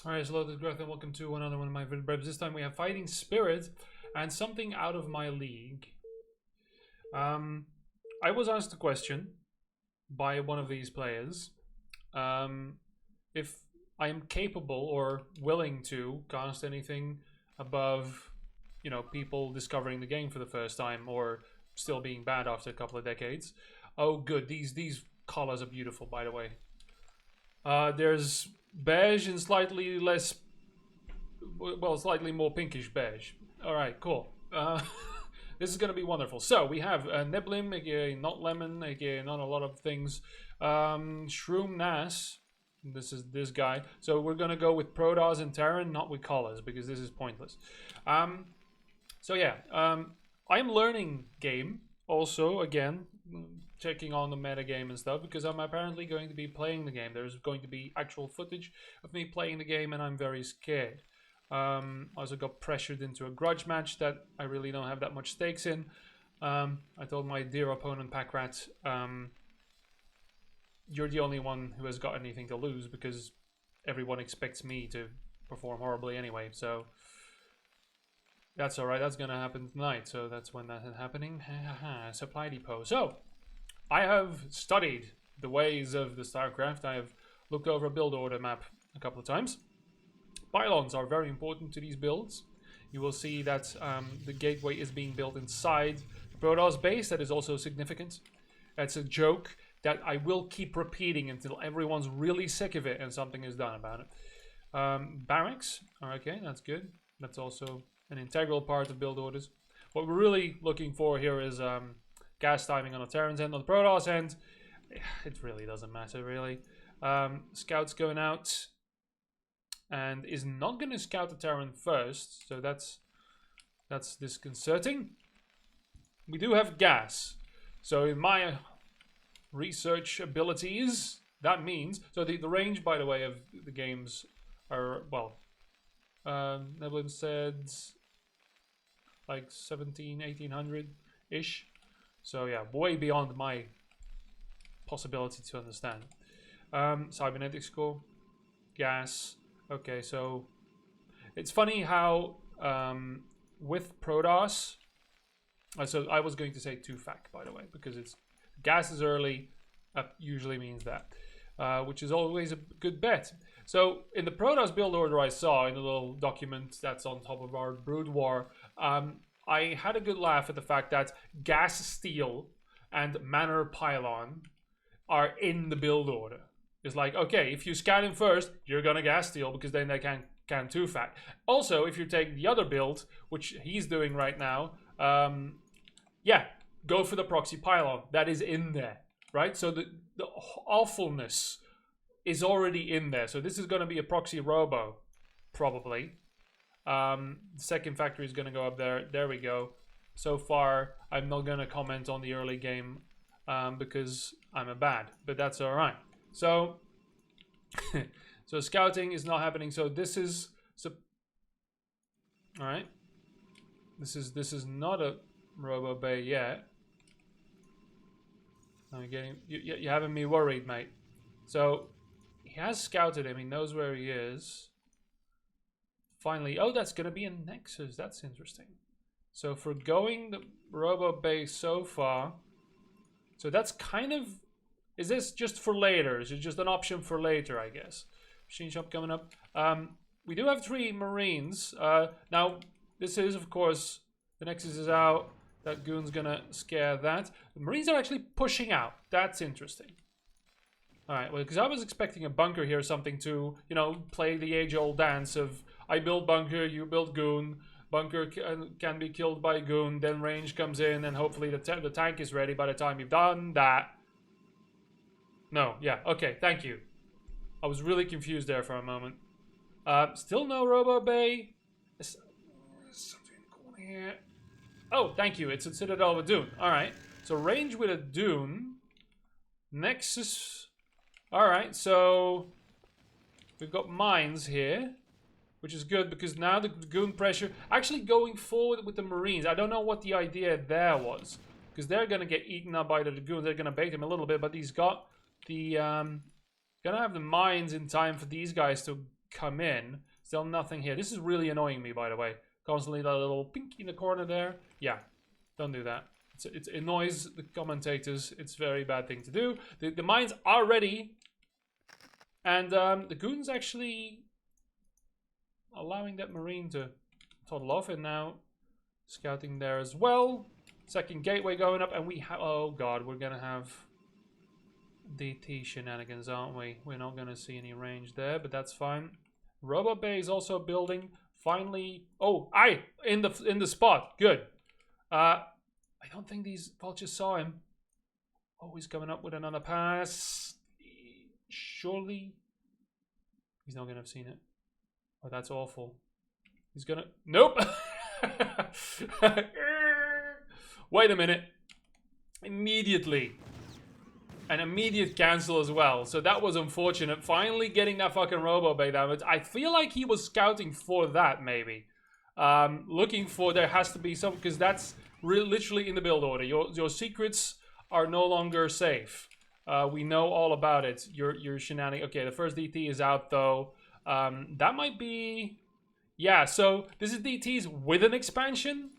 Alright, hello, this is Greth, and welcome to another one of my Vidreps. This time we have Fighting Spirit and something out of my league. I was asked a question by one of these players if I am capable or willing to cast anything above, people discovering the game for the first time or still being bad after a couple of decades. Oh, good. These colors are beautiful, by the way. There's beige and slightly less, well, slightly more pinkish beige. All right, cool. This is going to be wonderful. So we have Neblim, aka not lemon, aka not a lot of things. Shroom Nas. This is this guy. So we're going to go with Protoss and Terran, not with colors, because this is pointless. So yeah, I'm learning game also, again, checking on the meta game and stuff, because I'm apparently going to be playing the game. There's going to be actual footage of me playing the game, and I'm very scared. I also got pressured into a grudge match that I really don't have that much stakes in. I told my dear opponent Packrat, you're the only one who has got anything to lose, because everyone expects me to perform horribly anyway, so that's alright. That's gonna happen tonight, so that's when that is happening. Supply depot. So I have studied the ways of the StarCraft. I have looked over a build order map a couple of times. Pylons are very important to these builds. You will see that the gateway is being built inside the Protoss base. That is also significant. That's a joke that I will keep repeating until everyone's really sick of it and something is done about it. Barracks. Okay, that's good. That's also an integral part of build orders. What we're really looking for here is gas timing on the Terran's end. On the Protoss end, it really doesn't matter, really. Scouts going out, and is not going to scout the Terran first, so that's disconcerting. We do have gas, so in my research abilities, that means, so the range, by the way, of the games are, well, Nebulin said like 1800-ish. So yeah, way beyond my possibility to understand. Cybernetics core, gas. Okay, so it's funny how with Protoss, so I was going to say 2-fac, by the way, because it's gas is early, usually means that, which is always a good bet. So in the Protoss build order I saw in the little document that's on top of our Brood War, I had a good laugh at the fact that gas steel and manor pylon are in the build order. It's like, okay, if you scout him first, you're gonna gas steel, because then they can 2-fac. Also, if you take the other build, which he's doing right now, yeah, go for the proxy pylon. That is in there, right? So the awfulness is already in there. So this is going to be a proxy robo, probably. The second factory is going to go up there. There we go. So far, I'm not going to comment on the early game because I'm a bad, but that's all right. So, so scouting is not happening. So this is, all right. This is not a robo bay yet. I'm getting you're having me worried, mate. So he has scouted him. He knows where he is. Finally, oh, that's gonna be a Nexus. That's interesting. So for going the robo base so far, so that's kind of, is this just for later? Is it just an option for later, I guess? Machine shop coming up. We do have 3 Marines. Now this is, of course, the Nexus is out. That goon's gonna scare that. The Marines are actually pushing out. That's interesting. Alright, well, because I was expecting a bunker here, something to, play the age-old dance of I build bunker, you build goon. Bunker can be killed by goon, then range comes in, and hopefully the tank is ready by the time you've done that. No, yeah, okay, thank you. I was really confused there for a moment. Still no Robo Bay. There's something in the corner here. Oh, thank you. It's a Citadel with Dune. Alright. So range with a Dune. Nexus. Alright, so we've got mines here, which is good because now the goon pressure, actually going forward with the Marines, I don't know what the idea there was, because they're going to get eaten up by the goons. They're going to bait him a little bit, but he's got the, gonna have the mines in time for these guys to come in. Still nothing here. This is really annoying me, by the way. Constantly that little pink in the corner there. Yeah, don't do that. It annoys the commentators. It's a very bad thing to do. The mines are ready. And the goons actually allowing that marine to toddle off. And now scouting there as well. Second gateway going up. And we have... Oh, God. We're going to have DT shenanigans, aren't we? We're not going to see any range there. But that's fine. Robo Bay is also building. Finally... Oh, aye! In the spot. Good. I don't think these vultures saw him. Oh, he's coming up with another pass. Surely... He's not going to have seen it. Oh, that's awful. He's going to... Nope! Wait a minute. Immediately. An immediate cancel as well. So that was unfortunate. Finally getting that fucking Robo Bay down. But I feel like he was scouting for that, maybe. Looking for... There has to be some... Because that's literally in the build order. Your secrets are no longer safe. We know all about it. Your shenanigans. Okay, the first DT is out, though. That might be... Yeah, so this is DTs with an expansion.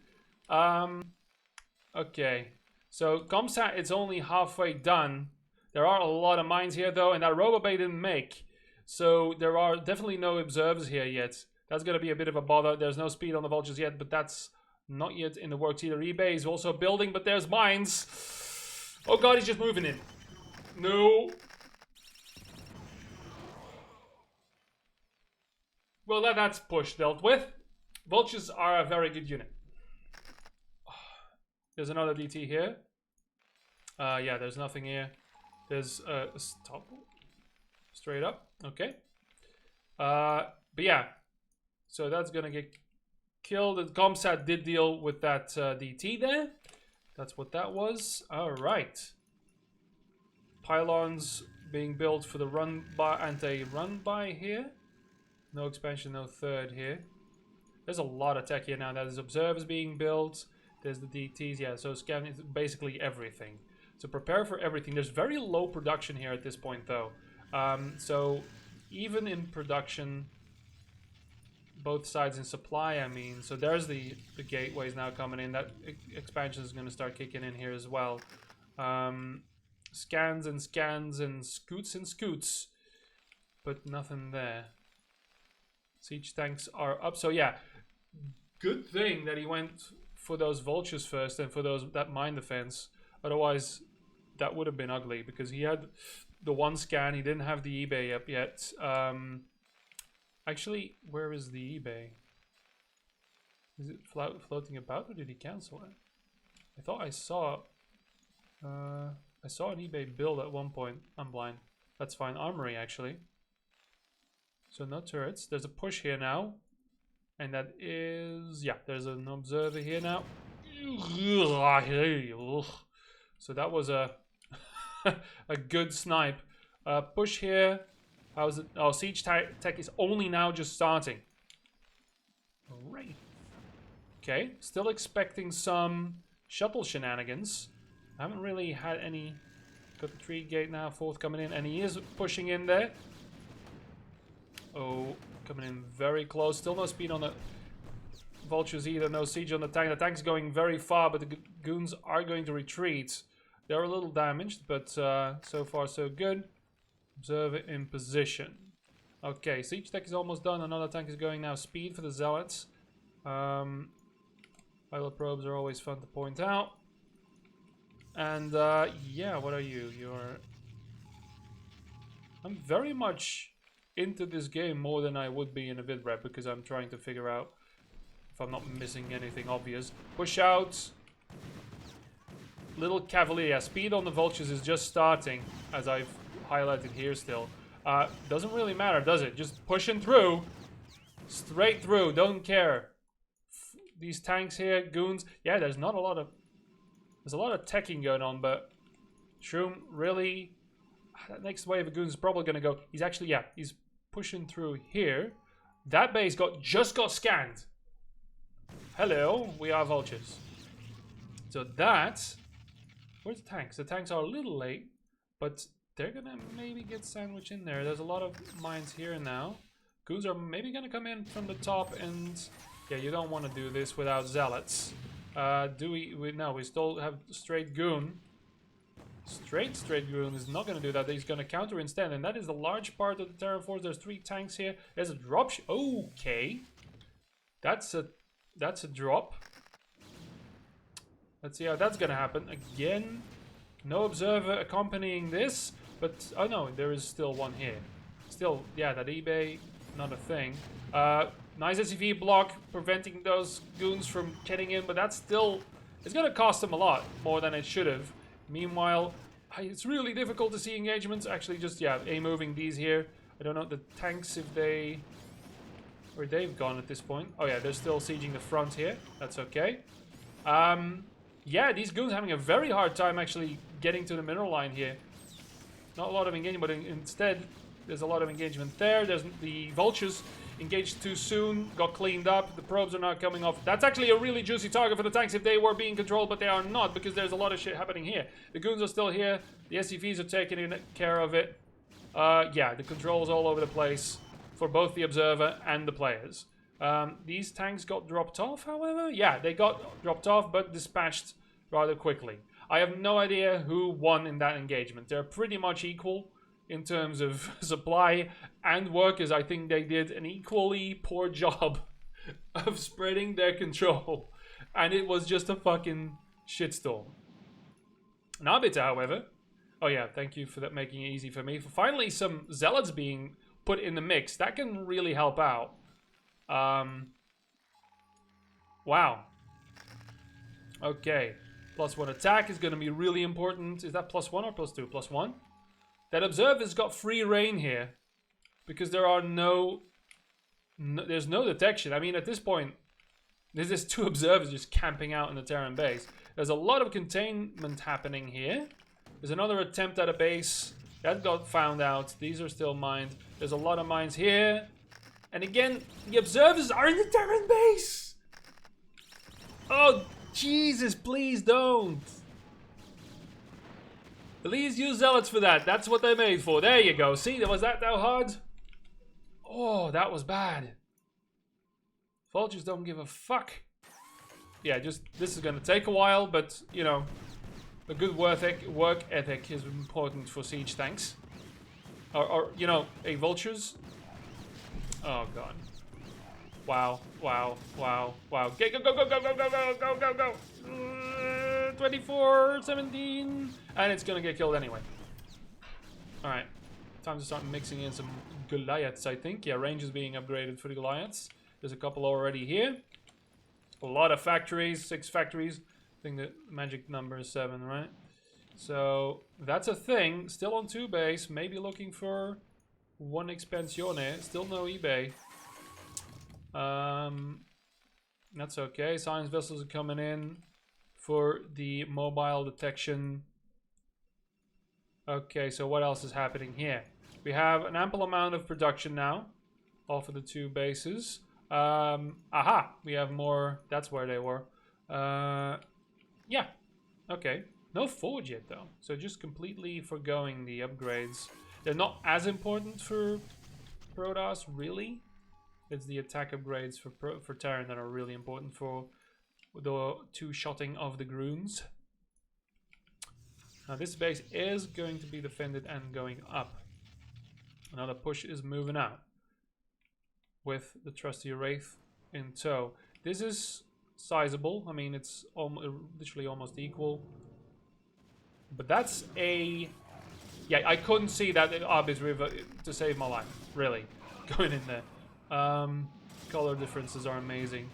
Okay. So, Comsat, it's only halfway done. There are a lot of mines here, though, and that Robobay didn't make. So, there are definitely no observers here yet. That's going to be a bit of a bother. There's no speed on the vultures yet, but that's not yet in the works either. eBay is also building, but there's mines. Oh, God, he's just moving in. No. Well, that's push dealt with. Vultures are a very good unit. There's another DT here. Yeah, there's nothing here. There's a stop. Straight up. Okay. But yeah. So that's going to get killed. The Comsat did deal with that DT there. That's what that was. All right. Pylons being built for the run-by, anti-run-by here. No expansion, no third here. There's a lot of tech here now. There's observers being built. There's the DTs. Yeah, so scanning basically everything. So prepare for everything. There's very low production here at this point, though. So even in production, both sides in supply, I mean. So there's the gateways now coming in. That expansion is going to start kicking in here as well. Scans and scoots. But nothing there. Siege tanks are up. So yeah, good thing that he went for those vultures first and for that mine defense. Otherwise, that would have been ugly because he had the one scan. He didn't have the eBay up yet. Actually, where is the eBay? Is it floating about, or did he cancel it? I thought I saw an eBay build at one point. I'm blind. That's fine. Armory, actually. So no turrets. There's a push here now. And that is... Yeah, there's an observer here now. So that was a a good snipe. Push here. How's it? Oh, siege tech is only now just starting. Great. Okay, still expecting some shuttle shenanigans. I haven't really had any. Got the tree gate now, fourth coming in, and he is pushing in there. Oh, coming in very close. Still no speed on the vultures either. No siege on the tank. The tank's going very far, but the goons are going to retreat. They're a little damaged, but so far so good. Observer in position. Okay, siege tech is almost done. Another tank is going now. Speed for the zealots. Pilot probes are always fun to point out. And yeah, what are you? I'm very much into this game more than I would be in a Vidrep because I'm trying to figure out if I'm not missing anything obvious. Push out. Little cavalier. Speed on the vultures is just starting, as I've highlighted here still. Doesn't really matter, does it? Just pushing through. Straight through. Don't care. These tanks here, goons. Yeah, there's a lot of teching going on, but Shroom really... That next wave of goons is probably going to go... He's actually, yeah, he's pushing through here. That base just got scanned. Hello, we are vultures. So that... Where's the tanks? The tanks are a little late, but they're going to maybe get sandwiched in there. There's a lot of mines here now. Goons are maybe going to come in from the top, and yeah, you don't want to do this without zealots. Do we no, we still have straight goon. Straight goon is not going to do that. He's going to counter instead, and that is a large part of the Terran force. There's 3 tanks here. There's a drop. Okay, that's a drop. Let's see how that's going to happen. Again, no observer accompanying this, but oh no, there is still one here. Still, yeah, that eBay, not a thing. Nice SCV block preventing those goons from getting in, but that's still, it's going to cost them a lot more than it should have. Meanwhile, it's really difficult to see engagements. Actually, just, yeah, A-moving these here. I don't know the tanks if they... Where they've gone at this point. Oh, yeah, they're still sieging the front here. That's okay. Yeah, these goons are having a very hard time actually getting to the mineral line here. Not a lot of engagement, but instead, there's a lot of engagement there. There's the vultures engaged too soon, got cleaned up. The probes are not coming off. That's actually a really juicy target for the tanks if they were being controlled, but they are not because there's a lot of shit happening here. The goons are still here. The SCVs are taking care of it. Yeah, the controls all over the place for both the observer and the players. These tanks got dropped off, however. Yeah, they got dropped off, but dispatched rather quickly. I have no idea who won in that engagement. They're pretty much equal in terms of supply and workers. I think they did an equally poor job of spreading their control. And it was just a fucking shitstorm. Nabita, however... Oh yeah, thank you for that, making it easy for me. For finally some zealots being put in the mix. That can really help out. Wow. Okay. +1 attack is going to be really important. Is that +1 or +2? +1? That observer's got free reign here. Because there are there's no detection. I mean, at this point, there's just 2 observers just camping out in the Terran base. There's a lot of containment happening here. There's another attempt at a base. That got found out. These are still mined. There's a lot of mines here. And again, the observers are in the Terran base! Oh, Jesus, please don't. Please use zealots for that. That's what they're made for. There you go. See, was that hard? Oh, that was bad. Vultures don't give a fuck. Yeah, just, this is going to take a while, but, you know, a good work ethic is important for siege tanks. Or you know, vultures. Oh, God. Wow, wow, wow, wow. Go, go, go, go, go, go, go, go, go, go, go. 24, 17. And it's going to get killed anyway. Alright. Time to start mixing in some Goliaths, I think. Yeah, range is being upgraded for the Goliaths. There's a couple already here. A lot of factories, 6 factories. I think the magic number is 7, right? So, that's a thing. Still on 2 base. Maybe looking for 1 expansione. Still no eBay. That's okay. Science vessels are coming in for the mobile detection. Okay, so what else is happening here? We have an ample amount of production now off of the 2 bases. Aha! We have more. That's where they were. Yeah. Okay. No forge yet, though. So just completely forgoing the upgrades. They're not as important for Protoss, really. It's the attack upgrades for Terran that are really important for the 2-shotting of the Groons. Now this base is going to be defended and going up. Another push is moving out with the trusty Wraith in tow. This is sizable. I mean, it's literally almost equal. But that's a... Yeah, I couldn't see that Abyss River to save my life, really, going in there. Color differences are amazing.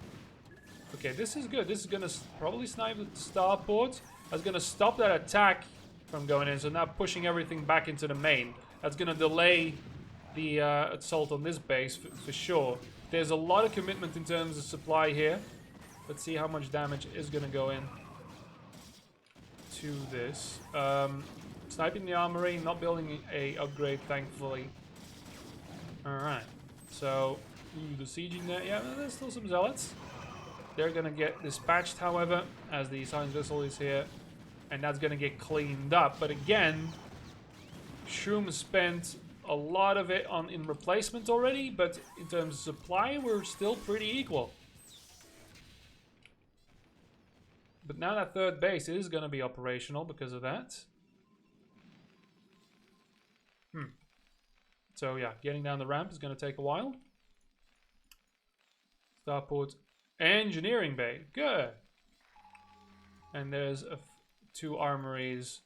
Okay, this is good. This is going to probably snipe the starport. That's going to stop that attack from going in. So now pushing everything back into the main. That's going to delay the assault on this base for sure. There's a lot of commitment in terms of supply here. Let's see how much damage is going to go in to this. Sniping the armory, not building a upgrade, thankfully. Alright. So, the sieging there. Yeah, there's still some zealots. They're going to get dispatched, however, as the science vessel is here. And that's going to get cleaned up. But again, Shroom spent a lot of it in replacement already, but in terms of supply, we're still pretty equal. But now that third base is going to be operational because of that. So yeah, getting down the ramp is going to take a while. Starport engineering bay. Good. And there's 2 armories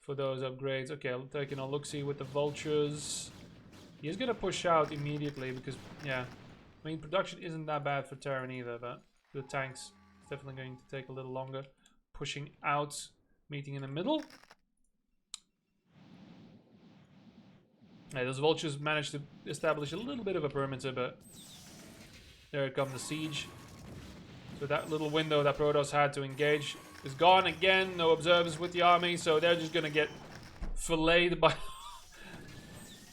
for those upgrades. Okay, I'm taking a look-see with the vultures. He's going to push out immediately because, yeah, I mean, production isn't that bad for Terran either, but the tanks is definitely going to take a little longer. Pushing out, meeting in the middle. Yeah, those vultures managed to establish a little bit of a perimeter, but there comes the siege. So that little window that Protoss had to engage is gone again. No observers with the army, so they're just gonna get filleted by...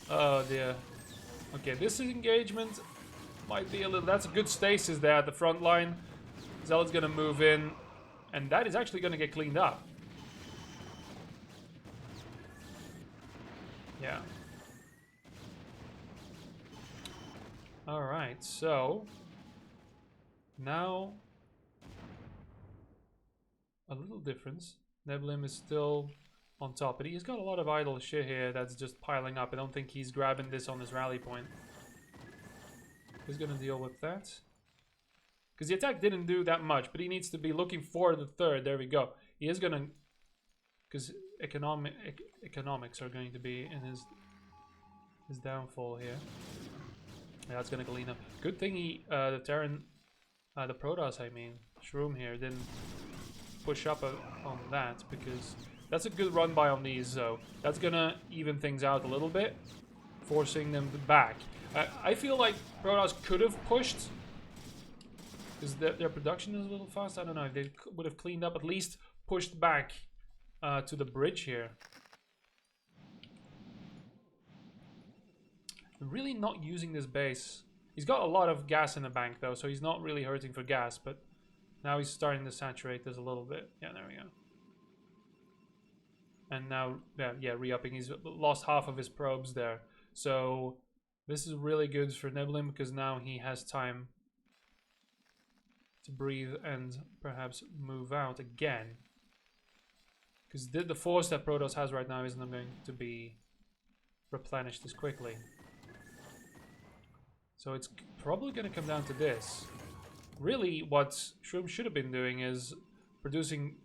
Oh dear. Okay, this engagement might be a little... That's a good stasis there at the front line. Zealot's gonna move in, and that is actually gonna get cleaned up. Yeah. Alright, so now a little difference. Neblim is still on top, but he's got a lot of idle shit here that's just piling up. I don't think he's grabbing this on his rally point. Who's gonna deal with that? Because the attack didn't do that much, but he needs to be looking for the third. There we go. He is gonna... Because economics are going to be in his downfall here. Yeah, that's gonna clean up. Good thing he, the Terran, the Protoss, I mean, Shroom here didn't push up on that, because that's a good run by on these, so that's gonna even things out a little bit, forcing them back. I feel like Protoss could have pushed, because their production is a little fast. I don't know if they would have cleaned up, at least pushed back to the bridge here. Really not using this base. He's got a lot of gas in the bank though, so he's not really hurting for gas, but now he's starting to saturate this a little bit. Yeah, there we go. And now, yeah, re-upping. He's lost half of his probes there. So this is really good for Neblim because now he has time to breathe and perhaps move out again. Because the force that Protoss has right now isn't going to be replenished as quickly. So it's probably going to come down to this. Really, what Shroom should have been doing is producing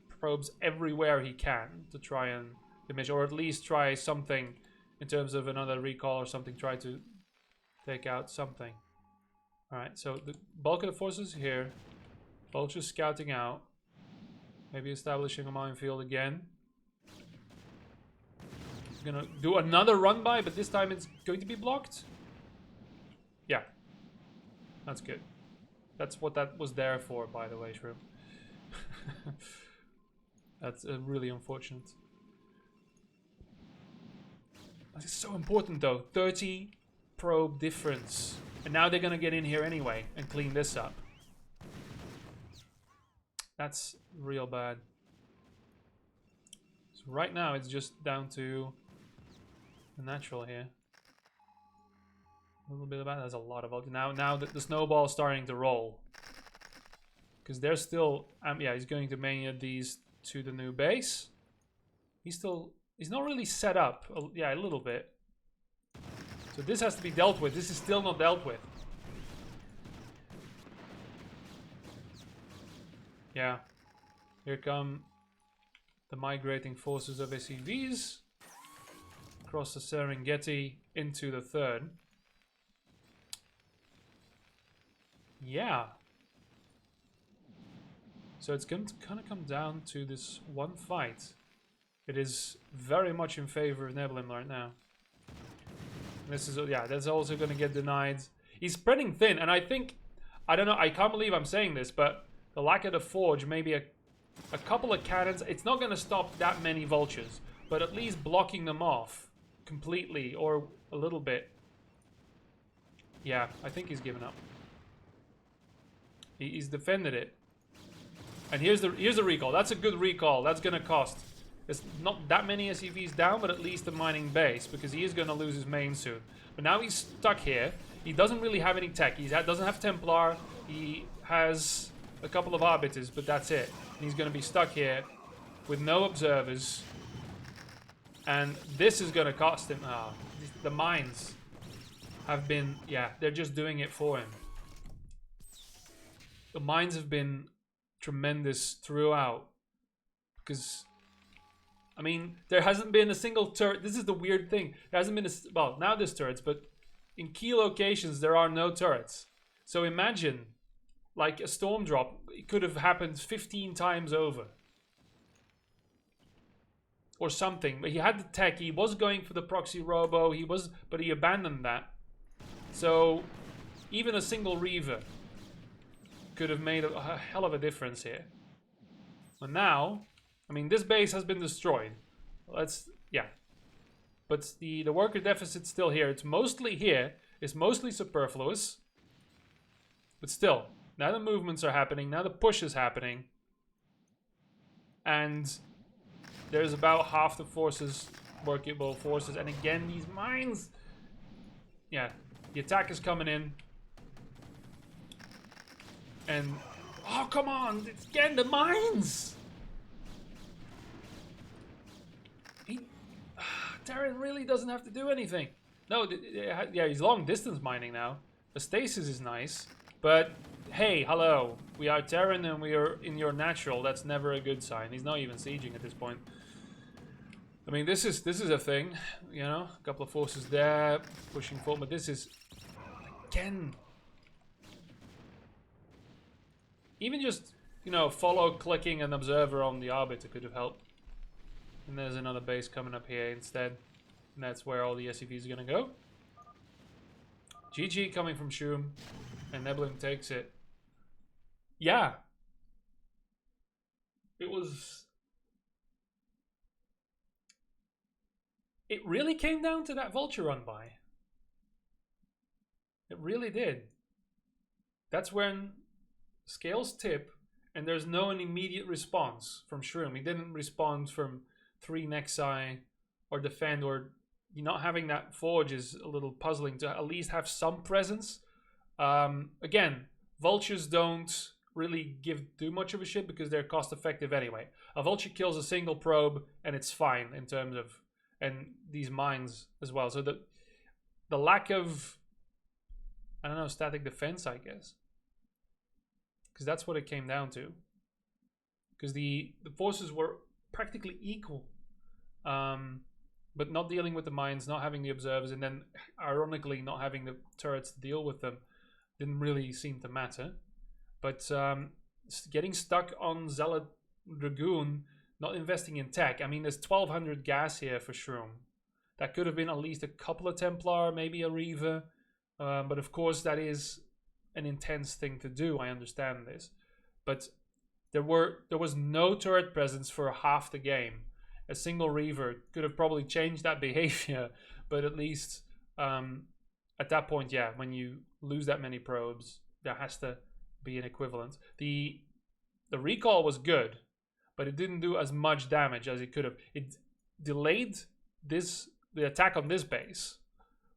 probes everywhere he can to try and diminish, or at least try something in terms of another recall or something, try to take out something. Alright, so the bulk of the forces here. Vultures scouting out. Maybe establishing a minefield again. He's gonna do another run by, but this time it's going to be blocked. Yeah, that's good. That's what that was there for, by the way, Shroom. That's really unfortunate. That is so important, though. 30 probe difference. And now they're going to get in here anyway and clean this up. That's real bad. So right now, it's just down to the natural here. A little bit of that. There's a lot of voltage. Now that the snowball's starting to roll. Because they're still... yeah, he's going to main these to the new base. He's not really set up. Yeah, a little bit. So this has to be dealt with. This is still not dealt with. Yeah. Here come the migrating forces of SCVs. Across the Serengeti into the third. Yeah. So it's going to kind of come down to this one fight. It is very much in favor of Neblim right now. This is, yeah, that's also going to get denied. He's spreading thin, and I think, I don't know, I can't believe I'm saying this, but the lack of the forge, maybe a couple of cannons, it's not going to stop that many vultures, but at least blocking them off completely, or a little bit. Yeah, I think he's given up. He's defended it. And here's the recall. That's a good recall. That's gonna cost. There's not that many SCVs down, but at least a mining base, because he is going to lose his main soon. But now he's stuck here. He doesn't really have any tech. He doesn't have Templar. He has a couple of Arbiters, but that's it. And he's going to be stuck here with no observers. And this is going to cost him... Oh, the mines have been... Yeah, they're just doing it for him. The mines have been tremendous throughout. Because... I mean, there hasn't been a single turret. This is the weird thing. There hasn't been a... Well, now there's turrets, but in key locations, there are no turrets. So imagine, like, a storm drop. It could have happened 15 times over. Or something. But he had the tech. He was going for the proxy robo. But he abandoned that. So, even a single Reaver could have made a hell of a difference here. But now... I mean, this base has been destroyed. Yeah. But the worker deficit's still here. It's mostly here. It's mostly superfluous. But still, now the movements are happening. Now the push is happening. And there's about half the forces, workable forces. And again, these mines. Yeah, the attack is coming in. And, oh, come on. It's again the mines. Terran really doesn't have to do anything. No, yeah, he's long distance mining now. The stasis is nice, but hey, hello. We are Terran and we are in your natural. That's never a good sign. He's not even sieging at this point. I mean, this is a thing, you know. A couple of forces there pushing forward, but this is again. Even just, you know, follow clicking an observer on the Arbiter could have helped. And there's another base coming up here instead. And that's where all the SCVs are going to go. GG coming from Shroom. And Nebulum takes it. Yeah. It was... It really came down to that Vulture run by. It really did. That's when scales tip and there's no immediate response from Shroom. He didn't respond from 3 Nexi or defend, or not having that forge is a little puzzling to at least have some presence. Again, vultures don't really give too much of a shit because they're cost effective anyway. A vulture kills a single probe and it's fine in terms of, and these mines as well. So the lack of, I don't know, static defense, I guess, because that's what it came down to. Because the forces were practically equal. But not dealing with the mines, not having the observers, and then ironically not having the turrets to deal with them didn't really seem to matter. But getting stuck on Zealot Dragoon, not investing in tech. I mean, there's 1200 gas here for Shroom. That could have been at least a couple of Templar, maybe a Reaver. But of course, that is an intense thing to do. I understand this. But there was no turret presence for half the game. A single Reaver could have probably changed that behavior, but at least at that point, yeah, when you lose that many probes, there has to be an equivalent. The recall was good, but it didn't do as much damage as it could have. It delayed the attack on this base,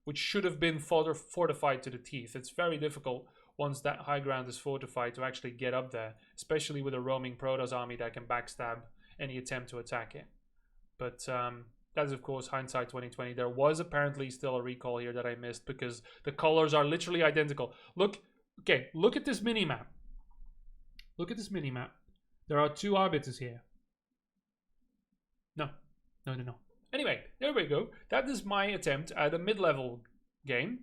which should have been fortified to the teeth. It's very difficult once that high ground is fortified to actually get up there, especially with a roaming Protoss army that can backstab any attempt to attack it. But that is, of course, hindsight 2020. There was apparently still a recall here that I missed because the colors are literally identical. Look at this mini-map. Look at this mini-map. There are 2 Arbiters here. No. Anyway, there we go. That is my attempt at a mid-level game.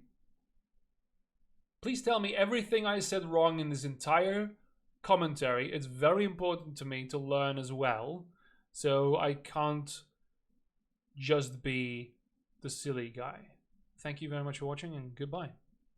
Please tell me everything I said wrong in this entire commentary. It's very important to me to learn as well. So I can't just be the silly guy. Thank you very much for watching and goodbye.